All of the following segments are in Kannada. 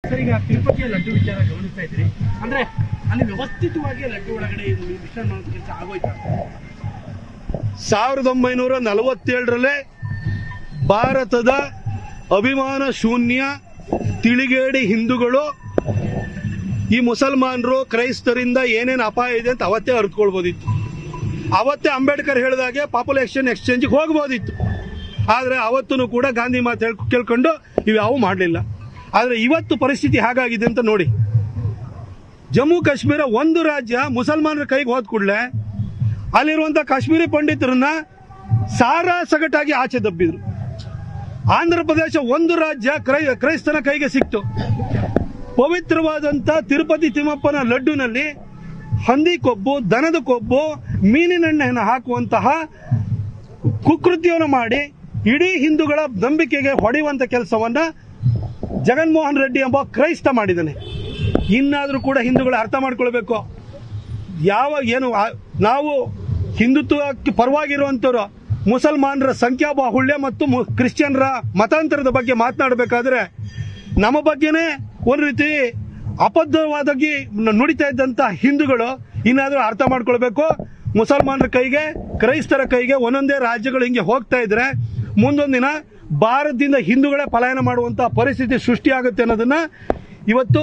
ಸರ್, ಈಗ ತಿರುಪತಿಯ ಲಡ್ಡು ವಿಚಾರ ಗಮನಿಸ್ತಾ ಇದ್ರಿ ಅಂದ್ರೆ ಅಲ್ಲಿ ವ್ಯವಸ್ಥಿತವಾಗಿ ಲಡ್ಡು ಒಳಗಡೆ ಮಿಶ್ರಣ ಮಾಡೋ ಕೆಲಸ ಆಗೋಯ್ತಾ? 1947ರಲ್ಲೇ ಭಾರತದ ಅಭಿಮಾನ ಶೂನ್ಯ ತಿಳಿಗೇಡಿ ಹಿಂದೂಗಳು ಈ ಮುಸಲ್ಮಾನರು ಕ್ರೈಸ್ತರಿಂದ ಏನೇನು ಅಪಾಯ ಇದೆ ಅಂತ ಅವತ್ತೇ ಅರಿತುಕೊಳ್ಬೋದಿತ್ತು. ಅವತ್ತೇ ಅಂಬೇಡ್ಕರ್ ಹೇಳಿದಾಗೆ ಪಾಪ್ಯುಲೇಷನ್ ಎಕ್ಸ್ಚೇಂಜ್ಗೆ ಹೋಗ್ಬೋದಿತ್ತು. ಆದರೆ ಅವತ್ತೂ ಕೂಡ ಗಾಂಧಿ ಮಾತು ಕೇಳ್ಕೊಂಡು ಇವ್ಯಾವು ಮಾಡಲಿಲ್ಲ. ಆದರೆ ಇವತ್ತು ಪರಿಸ್ಥಿತಿ ಹಾಗಾಗಿದೆ ಅಂತ ನೋಡಿ. ಜಮ್ಮು ಕಾಶ್ಮೀರ ಒಂದು ರಾಜ್ಯ ಮುಸಲ್ಮಾನರ ಕೈಗೆ ಹೋದ ಕೂಡಲೇ ಅಲ್ಲಿರುವಂಥ ಕಾಶ್ಮೀರಿ ಪಂಡಿತರನ್ನ ಸಾರಾಸಗಟಾಗಿ ಆಚೆ ದಬ್ಬಿದ್ರು. ಆಂಧ್ರ ಪ್ರದೇಶ ಒಂದು ರಾಜ್ಯ ಕ್ರೈಸ್ತನ ಕೈಗೆ ಸಿಕ್ತು. ಪವಿತ್ರವಾದಂಥ ತಿರುಪತಿ ತಿಮ್ಮಪ್ಪನ ಲಡ್ಡುನಲ್ಲಿ ಹಂದಿ ಕೊಬ್ಬು, ದನದ ಕೊಬ್ಬು, ಮೀನಿನೆಣ್ಣೆಯನ್ನು ಹಾಕುವಂತಹ ಕುಕೃತ್ಯವನ್ನು ಮಾಡಿ ಇಡೀ ಹಿಂದೂಗಳ ನಂಬಿಕೆಗೆ ಹೊಡೆಯುವಂಥ ಕೆಲಸವನ್ನ ಜಗನ್ಮೋಹನ್ ರೆಡ್ಡಿ ಎಂಬ ಕ್ರೈಸ್ತ ಮಾಡಿದ್ದಾನೆ. ಇನ್ನಾದರೂ ಕೂಡ ಹಿಂದೂಗಳು ಅರ್ಥ ಮಾಡ್ಕೊಳ್ಬೇಕು. ನಾವು ಹಿಂದುತ್ವಕ್ಕೆ ಪರವಾಗಿರುವಂಥವ್ರು ಮುಸಲ್ಮಾನರ ಸಂಖ್ಯಾಬಾಹುಳ್ಯ ಮತ್ತು ಕ್ರಿಶ್ಚಿಯನ್ರ ಮತಾಂತರದ ಬಗ್ಗೆ ಮಾತನಾಡಬೇಕಾದ್ರೆ ನಮ್ಮ ಬಗ್ಗೆನೇ ಒಂದು ರೀತಿ ಅಬದ್ಧವಾದಾಗಿ ನುಡಿತಾ ಇದ್ದಂಥ ಹಿಂದೂಗಳು ಇನ್ನಾದರೂ ಅರ್ಥ ಮಾಡ್ಕೊಳ್ಬೇಕು. ಮುಸಲ್ಮಾನರ ಕೈಗೆ, ಕ್ರೈಸ್ತರ ಕೈಗೆ ಒಂದೊಂದೇ ರಾಜ್ಯಗಳು ಹಿಂಗೆ ಹೋಗ್ತಾ ಇದ್ರೆ ಮುಂದೊಂದು ದಿನ ಭಾರತದಿಂದ ಹಿಂದೂಗಳೇ ಪಲಾಯನ ಮಾಡುವಂಥ ಪರಿಸ್ಥಿತಿ ಸೃಷ್ಟಿಯಾಗುತ್ತೆ ಅನ್ನೋದನ್ನ ಇವತ್ತು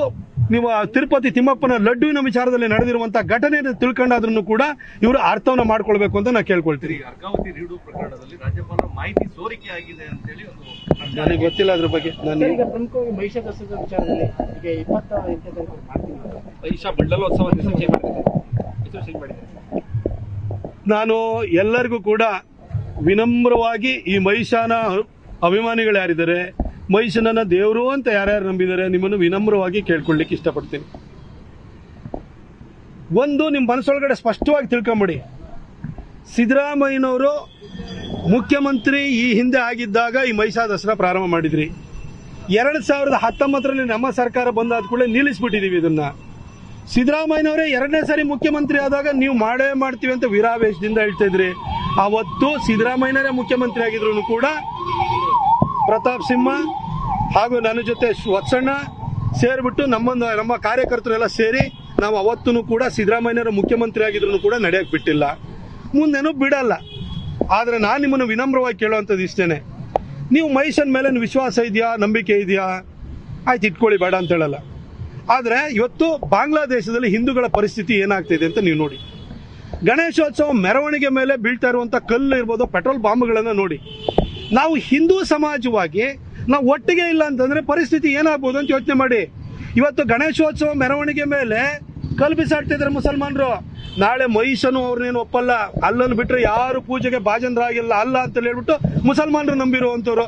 ನೀವು ತಿರುಪತಿ ತಿಮ್ಮಪ್ಪನ ಲಡ್ಡುವಿನ ವಿಚಾರದಲ್ಲಿ ನಡೆದಿರುವಂತಹ ಘಟನೆಯನ್ನು ತಿಳ್ಕೊಂಡಾದ್ರೂ ಕೂಡ ಇವರು ಅರ್ಥವನ್ನ ಮಾಡ್ಕೊಳ್ಬೇಕು ಅಂತ ನಾನು ಕೇಳ್ಕೊಳ್ತೀನಿ. ಅರ್ಕಾವತಿ ರೀಡು ಪ್ರಕರಣದಲ್ಲಿ ರಾಜ್ಯಪಾಲರ ಮಾಹಿತಿ ಸೋರಿಕೆ ಆಗಿದೆ ಅಂತ ಹೇಳಿ ನನಗೆ ಗೊತ್ತಿಲ್ಲ ಅದ್ರ ಬಗ್ಗೆ. ನಾನು ಈಗ ಪ್ರಮುಖವಾಗಿ ಮಹಿಷಾ ದಸರಾ ವಿಚಾರದಲ್ಲಿ ಈಗ 28 ಮಾಡ್ತೀನಿ, ಮಹಿಷಾ ಮಂಡಲೋತ್ಸವ ಹೆಸರು ಮಾಡಿದ್ದಾರೆ. ನಾನು ಎಲ್ಲರಿಗೂ ಕೂಡ ವಿನಮ್ರವಾಗಿ ಈ ಮಹಿಷಾನ ಅಭಿಮಾನಿಗಳು ಯಾರಿದ್ದಾರೆ, ಮಹಿಷನನ್ನ ದೇವರು ಅಂತ ಯಾರ್ಯಾರು ನಂಬಿದ್ದಾರೆ, ನಿಮ್ಮನ್ನು ವಿನಮ್ರವಾಗಿ ಕೇಳ್ಕೊಳ್ಳಿಕ್ಕೆ ಇಷ್ಟಪಡ್ತೀನಿ. ಒಂದು ನಿಮ್ಮ ಮನಸ್ಸೊಳಗಡೆ ಸ್ಪಷ್ಟವಾಗಿ ತಿಳ್ಕೊಂಬಿಡಿ, ಸಿದ್ದರಾಮಯ್ಯನವರು ಮುಖ್ಯಮಂತ್ರಿ ಈ ಹಿಂದೆ ಆಗಿದ್ದಾಗ ಈ ಮಹಿಷಾ ದಸರಾ ಪ್ರಾರಂಭ ಮಾಡಿದ್ರಿ. 2019ರಲ್ಲಿ ನಮ್ಮ ಸರ್ಕಾರ ಬಂದಾದ ಕೂಡಲೇ ನಿಲ್ಲಿಸ್ಬಿಟ್ಟಿದೀವಿ ಇದನ್ನ. ಸಿದ್ದರಾಮಯ್ಯನವರೇ 2ನೇ ಸಾರಿ ಮುಖ್ಯಮಂತ್ರಿ ಆದಾಗ ನೀವು ಮಾಡೇ ಮಾಡ್ತೀವಿ ಅಂತ ವೀರಾವೇಶದಿಂದ ಹೇಳ್ತಾ ಇದ್ರಿ. ಅವತ್ತು ಸಿದ್ದರಾಮಯ್ಯನವರೇ ಮುಖ್ಯಮಂತ್ರಿ ಆಗಿದ್ರು ಕೂಡ ಪ್ರತಾಪ್ ಸಿಂಹ ಹಾಗೂ ನನ್ನ ಜೊತೆ ವತ್ಸಣ್ಣ ಸೇರಿಬಿಟ್ಟು ನಮ್ಮ ಕಾರ್ಯಕರ್ತರೆಲ್ಲ ಸೇರಿ ನಾವು ಅವತ್ತೂ ಕೂಡ ಸಿದ್ದರಾಮಯ್ಯನವರ ಮುಖ್ಯಮಂತ್ರಿ ಆಗಿದ್ರು ಕೂಡ ನಡೆಯಕ್ಕೆ ಬಿಟ್ಟಿಲ್ಲ, ಮುಂದೇನೂ ಬಿಡಲ್ಲ. ಆದರೆ ನಾನು ನಿಮ್ಮನ್ನು ವಿನಮ್ರವಾಗಿ ಕೇಳುವಂಥದ್ದು ಇಷ್ಟೇನೆ, ನೀವು ಮಹಿಷನ್ ಮೇಲೆ ವಿಶ್ವಾಸ ಇದೆಯಾ, ನಂಬಿಕೆ ಇದೆಯಾ, ಆಯ್ತು ಇಟ್ಕೊಳ್ಳಿ, ಬೇಡ ಅಂತ ಹೇಳಲ್ಲ. ಆದರೆ ಇವತ್ತು ಬಾಂಗ್ಲಾದೇಶದಲ್ಲಿ ಹಿಂದೂಗಳ ಪರಿಸ್ಥಿತಿ ಏನಾಗ್ತಿದೆ ಅಂತ ನೀವು ನೋಡಿ. ಗಣೇಶೋತ್ಸವ ಮೆರವಣಿಗೆ ಮೇಲೆ ಬೀಳ್ತಾ ಇರುವಂಥ ಕಲ್ಲು ಇರ್ಬೋದು, ಪೆಟ್ರೋಲ್ ಬಾಂಬ್ಗಳನ್ನು ನೋಡಿ. ನಾವು ಹಿಂದೂ ಸಮಾಜವಾಗಿ ನಾವು ಒಟ್ಟಿಗೆ ಇಲ್ಲ ಅಂತಂದ್ರೆ ಪರಿಸ್ಥಿತಿ ಏನಾಗ್ಬೋದು ಅಂತ ಯೋಚನೆ ಮಾಡಿ. ಇವತ್ತು ಗಣೇಶೋತ್ಸವ ಮೆರವಣಿಗೆ ಮೇಲೆ ಕಲ್ಲು ಬಿಸಾಡ್ತಿದ್ದಾರೆ ಮುಸಲ್ಮಾನರು. ನಾಳೆ ಮಹಿಷನು ಅವ್ರನ್ನೇನು ಒಪ್ಪಲ್ಲ, ಅಲ್ಲನ್ನು ಬಿಟ್ಟರೆ ಯಾರು ಪೂಜೆಗೆ ಭಾಜನರಾಗಿಲ್ಲ ಅಲ್ಲ ಅಂತ ಹೇಳ್ಬಿಟ್ಟು ಮುಸಲ್ಮಾನರು ನಂಬಿರುವಂಥವ್ರು.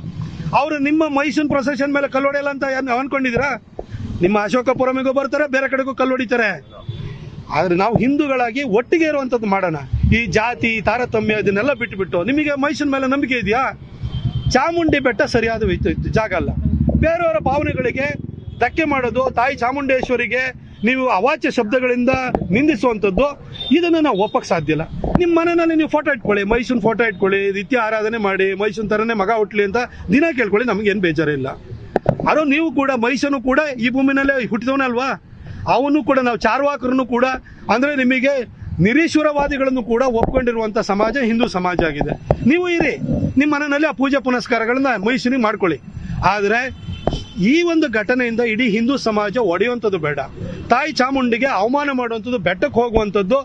ಅವರು ನಿಮ್ಮ ಮಹಿಷನ್ ಪ್ರೊಸೆಷನ್ ಮೇಲೆ ಕಲ್ಲೊಡೆಯಲ್ಲ ಅಂತ ಅನ್ಕೊಂಡಿದ್ದೀರಾ? ನಿಮ್ಮ ಅಶೋಕಪುರಮಿಗೂ ಬರ್ತಾರೆ, ಬೇರೆ ಕಡೆಗೂ ಕಲ್ಲೊಡಿತಾರೆ. ಆದ್ರೆ ನಾವು ಹಿಂದೂಗಳಾಗಿ ಒಟ್ಟಿಗೆ ಇರುವಂಥದ್ದು ಮಾಡೋಣ. ಈ ಜಾತಿ ತಾರತಮ್ಯ ಇದನ್ನೆಲ್ಲ ಬಿಟ್ಟುಬಿಟ್ಟು ನಿಮಗೆ ಮಹಿಷನ್ ಮೇಲೆ ನಂಬಿಕೆ ಇದೆಯಾ? ಚಾಮುಂಡಿ ಬೆಟ್ಟ ಸರಿಯಾದ ಜಾಗ ಅಲ್ಲ. ಬೇರೆಯವರ ಭಾವನೆಗಳಿಗೆ ಧಕ್ಕೆ ಮಾಡೋದು, ತಾಯಿ ಚಾಮುಂಡೇಶ್ವರಿಗೆ ನೀವು ಅವಾಚ್ಯ ಶಬ್ದಗಳಿಂದ ನಿಂದಿಸುವಂಥದ್ದು, ಇದನ್ನು ನಾವು ಒಪ್ಪಕ್ಕೆ ಸಾಧ್ಯ ಇಲ್ಲ. ನಿಮ್ಮ ಮನೆಯಲ್ಲಿ ನೀವು ಫೋಟೋ ಇಟ್ಕೊಳ್ಳಿ, ಮಹಿಷನ್ ಫೋಟೋ ಇಟ್ಕೊಳ್ಳಿ, ನಿತ್ಯ ಆರಾಧನೆ ಮಾಡಿ, ಮಹಿಷನ್ ಥರನೇ ಮಗ ಹುಟ್ಲಿ ಅಂತ ದಿನ ಕೇಳ್ಕೊಳ್ಳಿ, ನಮಗೇನು ಬೇಜಾರಿಲ್ಲ. ಅದು ನೀವು ಕೂಡ ಮಹಿಷನು ಕೂಡ ಈ ಭೂಮಿನಲ್ಲೇ ಹುಟ್ಟಿದವನಲ್ವಾ, ಅವನು ಕೂಡ ನಾವು ಚಾರ್ವಾಕರನ್ನು ಕೂಡ ಅಂದರೆ ನಿಮಗೆ ನಿರೀಶ್ವರವಾದಿಗಳನ್ನು ಕೂಡ ಒಪ್ಕೊಂಡಿರುವಂಥ ಸಮಾಜ ಹಿಂದೂ ಸಮಾಜ ಆಗಿದೆ. ನೀವು ಇರಿ, ನಿಮ್ಮ ಮನೆಯಲ್ಲಿ ಆ ಪೂಜೆ ಪುನಸ್ಕಾರಗಳನ್ನ ಮಹಿಷನಿಗೆ ಮಾಡ್ಕೊಳ್ಳಿ. ಆದರೆ ಈ ಒಂದು ಘಟನೆಯಿಂದ ಇಡೀ ಹಿಂದೂ ಸಮಾಜ ಒಡೆಯುವಂಥದ್ದು ಬೇಡ. ತಾಯಿ ಚಾಮುಂಡಿಗೆ ಅವಮಾನ ಮಾಡುವಂಥದ್ದು, ಬೆಟ್ಟಕ್ಕೆ ಹೋಗುವಂಥದ್ದು,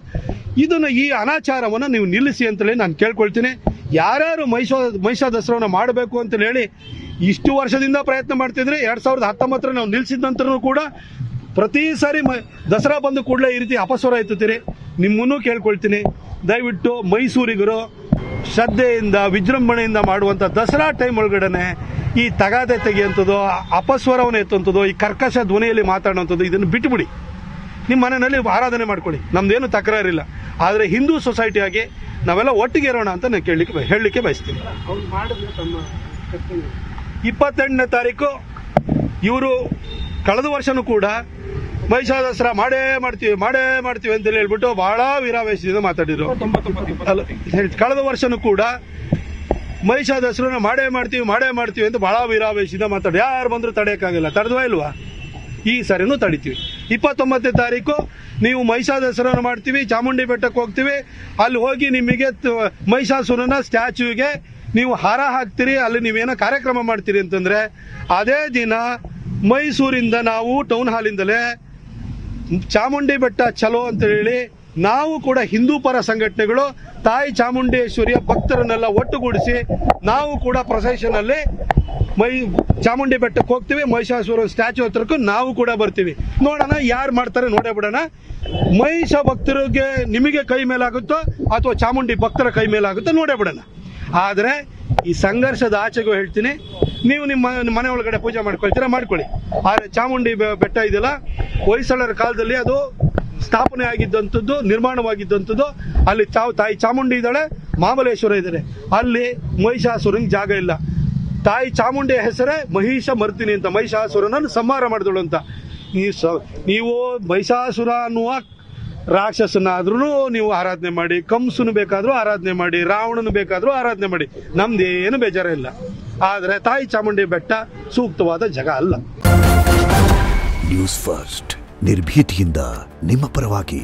ಇದನ್ನು ಈ ಅನಾಚಾರವನ್ನು ನೀವು ನಿಲ್ಲಿಸಿ ಅಂತೇಳಿ ನಾನು ಕೇಳ್ಕೊಳ್ತೀನಿ. ಯಾರ್ಯಾರು ಮಹಿಷಾ ದಸರಾವನ್ನು ಮಾಡಬೇಕು ಅಂತೇಳಿ ಹೇಳಿ ಇಷ್ಟು ವರ್ಷದಿಂದ ಪ್ರಯತ್ನ ಮಾಡ್ತಿದ್ರಿ, 2019 ನಾವು ನಿಲ್ಲಿಸಿದ ನಂತರನೂ ಕೂಡ ಪ್ರತಿ ಸಾರಿ ದಸರಾ ಬಂದು ಕೂಡಲೇ ಈ ರೀತಿ ಅಪಸ್ವರ ಎತ್ತುತ್ತೀರಿ. ನಿಮ್ಮನ್ನೂ ಕೇಳ್ಕೊಳ್ತೀನಿ, ದಯವಿಟ್ಟು ಮೈಸೂರಿಗರು ಶ್ರದ್ಧೆಯಿಂದ ವಿಜೃಂಭಣೆಯಿಂದ ಮಾಡುವಂಥ ದಸರಾ ಟೈಮ್ ಒಳಗಡೆ ಈ ತಗಾದೆ ತೆಗೆಯುವಂಥದ್ದು, ಅಪಸ್ವರವನ್ನು ಎತ್ತುವಂಥದ್ದು, ಈ ಕರ್ಕಶ ಧ್ವನಿಯಲ್ಲಿ ಮಾತಾಡುವಂಥದ್ದು ಇದನ್ನು ಬಿಟ್ಟುಬಿಡಿ. ನಿಮ್ಮ ಮನೆಯಲ್ಲಿ ಆರಾಧನೆ ಮಾಡ್ಕೊಳ್ಳಿ, ನಮ್ದೇನು ತಕರಾರಿಲ್ಲ. ಆದರೆ ಹಿಂದೂ ಸೊಸೈಟಿಯಾಗಿ ನಾವೆಲ್ಲ ಒಟ್ಟಿಗೆ ಇರೋಣ ಅಂತ ನಾನು ಹೇಳಲಿಕ್ಕೆ ಬಯಸ್ತೀನಿ. 28ನೇ ತಾರೀಕು ಇವರು ಕಳೆದ ವರ್ಷನೂ ಕೂಡ ಮಹಿಷಾ ದಸರಾ ಮಾಡೇ ಮಾಡ್ತೀವಿ ಅಂತ ಹೇಳ್ಬಿಟ್ಟು ಬಹಳ ವೀರಾವೇಶದಿಂದ ಮಾತಾಡಿದ್ರು. ಕಳೆದ ವರ್ಷನೂ ಕೂಡ ಮಹಿಷಾ ದಸರಾ ಮಾಡೇ ಮಾಡ್ತೀವಿ ಅಂತ ಬಹಳ ವೀರಾವೇಶದಿಂದ ಮಾತಾಡಿ ಯಾರು ಬಂದರೂ ತಡೆಯೋಕ್ಕಾಗಲ್ಲ. ತಡೆದ್ವಾ ಇಲ್ವಾ? ಈ ಸರಿನೂ ತಡಿತೀವಿ. 29ನೇ ತಾರೀಕು ನೀವು ಮಹಿಷಾ ದಸರಾನ ಮಾಡ್ತೀವಿ, ಚಾಮುಂಡಿ ಬೆಟ್ಟಕ್ಕೆ ಹೋಗ್ತೀವಿ. ಅಲ್ಲಿ ಹೋಗಿ ನಿಮಗೆ ಮಹಿಷಾಸುರನ ಸ್ಟ್ಯಾಚ್ಯೂಗೆ ನೀವು ಹಾರ ಹಾಕ್ತೀರಿ, ಅಲ್ಲಿ ನೀವೇನೋ ಕಾರ್ಯಕ್ರಮ ಮಾಡ್ತೀರಿ ಅಂತಂದ್ರೆ ಅದೇ ದಿನ ಮೈಸೂರಿಂದ ನಾವು ಟೌನ್ ಹಾಲಿಂದಲೇ ಚಾಮುಂಡಿ ಬೆಟ್ಟ ಚಲೋ ಅಂತ ಹೇಳಿ ನಾವು ಕೂಡ ಹಿಂದೂ ಪರ ಸಂಘಟನೆಗಳು ತಾಯಿ ಚಾಮುಂಡೇಶ್ವರಿಯ ಭಕ್ತರನ್ನೆಲ್ಲ ಒಟ್ಟುಗೂಡಿಸಿ ನಾವು ಕೂಡ ಪ್ರೊಸೆಷನ್ ಅಲ್ಲಿ ಚಾಮುಂಡಿ ಬೆಟ್ಟಕ್ಕೆ ಹೋಗ್ತೀವಿ. ಮಹಿಷಾಸುರ ಸ್ಟ್ಯಾಚ್ಯೂ ಹತ್ರಕ್ಕೂ ನಾವು ಕೂಡ ಬರ್ತೀವಿ. ನೋಡೋಣ ಯಾರು ಮಾಡ್ತಾರೆ, ನೋಡೇ ಬಿಡೋಣ. ಮಹಿಷ ಭಕ್ತರಿಗೆ ನಿಮಗೆ ಕೈ ಮೇಲಾಗುತ್ತೋ ಅಥವಾ ಚಾಮುಂಡಿ ಭಕ್ತರ ಕೈ ಮೇಲಾಗುತ್ತೋ ನೋಡೇ ಬಿಡೋಣ. ಆದರೆ ಈ ಸಂಘರ್ಷದ ಆಚೆಗೂ ಹೇಳ್ತೀನಿ, ನೀವು ನಿಮ್ಮ ಮನೆ ಒಳಗಡೆ ಪೂಜೆ ಮಾಡ್ಕೊಳ್ತೀರಾ ಮಾಡ್ಕೊಳ್ಳಿ. ಆದರೆ ಚಾಮುಂಡಿ ಬೆಟ್ಟ ಇದೆಯಲ್ಲ, ಹೊಯ್ಸಳರ ಕಾಲದಲ್ಲಿ ಅದು ಸ್ಥಾಪನೆ ಆಗಿದ್ದಂಥದ್ದು, ನಿರ್ಮಾಣವಾಗಿದ್ದಂಥದ್ದು. ಅಲ್ಲಿ ತಾಯಿ ಚಾಮುಂಡಿ ಇದ್ದಾಳೆ, ಮಹಾಬಲೇಶ್ವರ ಇದ್ದಾರೆ. ಅಲ್ಲಿ ಮಹಿಷಾಸುರನಿಗೆ ಜಾಗ ಇಲ್ಲ. ತಾಯಿ ಚಾಮುಂಡಿಯ ಹೆಸರೇ ಮಹಿಷ ಮರ್ದಿನಿ ಅಂತ, ಮಹಿಷಾಸುರನನ್ನು ಸಂಹಾರ ಮಾಡಿದಳು ಅಂತ. ನೀವು ಮಹಿಷಾಸುರ ಅನ್ನುವ ರಾಕ್ಷಸನಾದ್ರೂ ನೀವು ಆರಾಧನೆ ಮಾಡಿ, ಕಂಸನು ಬೇಕಾದ್ರೂ ಆರಾಧನೆ ಮಾಡಿ, ರಾವಣನು ಬೇಕಾದ್ರೂ ಆರಾಧನೆ ಮಾಡಿ, ನಮ್ದೇನು ಬೇಜಾರ ಇಲ್ಲ. ಆದರೆ ತಾಯಿ ಚಾಮುಂಡಿ ಬೆಟ್ಟ ಸೂಕ್ತವಾದ ಜಾಗ ಅಲ್ಲ. ನ್ಯೂಸ್ ಫಸ್ಟ್ ನಿರ್ಭೀತಿಯಿಂದ ನಿಮ್ಮ ಪರವಾಗಿ.